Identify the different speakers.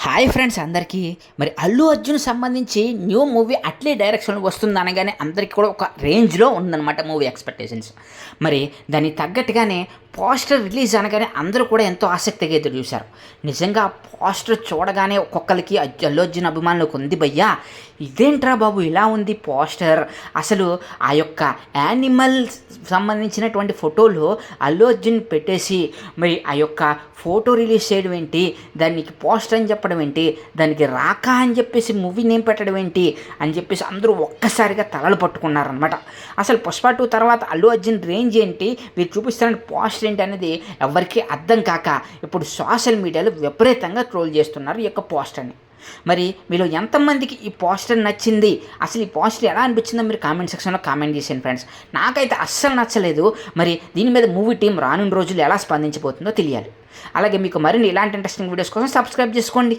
Speaker 1: Hi friends అందరికీ. మరి అల్లు అర్జున్ సంబంధించి న్యూ మూవీ అట్లే డైరెక్షన్లో వస్తుంది అనగానే అందరికీ కూడా ఒక రేంజ్లో ఉందన్నమాట మూవీ ఎక్స్పెక్టేషన్స్. మరి దానికి తగ్గట్టుగానే పోస్టర్ రిలీజ్ అనగానే అందరూ కూడా ఎంతో ఆసక్తిగా ఎదురు చూశారు. నిజంగా పోస్టర్ చూడగానే ఒక్కొక్కరికి అల్లు అర్జున్ అభిమానులకు ఉంది భయ్యా, ఇదేంట్రా బాబు ఇలా ఉంది పోస్టర్, అసలు ఆ యొక్క యానిమల్ సంబంధించినటువంటి ఫోటోలు అల్లు అర్జున్ పెట్టేసి మరి ఆ యొక్క ఫోటో రిలీజ్ చేయడం ఏంటి, దానికి పోస్టర్ అని చెప్పడం ఏంటి, దానికి రాక అని చెప్పేసి మూవీ నేమ్ పెట్టడం ఏంటి అని చెప్పేసి అందరూ ఒక్కసారిగా తలలు పట్టుకున్నారనమాట. అసలు పుష్ప 2 తర్వాత అల్లు అర్జున్ రేంజ్ ఏంటి, మీరు చూపిస్తున్న పోస్టర్ ఏంటి అనేది ఎవరికీ అర్థం కాక ఇప్పుడు సోషల్ మీడియాలో విపరీతంగా ట్రోల్ చేస్తున్నారు ఈ యొక్క పోస్టర్ని. మరి మీలో ఎంతమందికి ఈ పోస్టర్ నచ్చింది, అసలు ఈ పోస్టర్ ఎలా అనిపించిందో మీరు కామెంట్ సెక్షన్లో కామెంట్ చేసాను ఫ్రెండ్స్. నాకైతే అస్సలు నచ్చలేదు. మరి దీని మీద మూవీ టీం రానున్న రోజులు ఎలా స్పందించబోతుందో తెలియాలి. అలాగే మీకు మరిన్ని ఇలాంటి ఇంట్రెస్టింగ్ వీడియోస్ కోసం సబ్స్క్రైబ్ చేసుకోండి.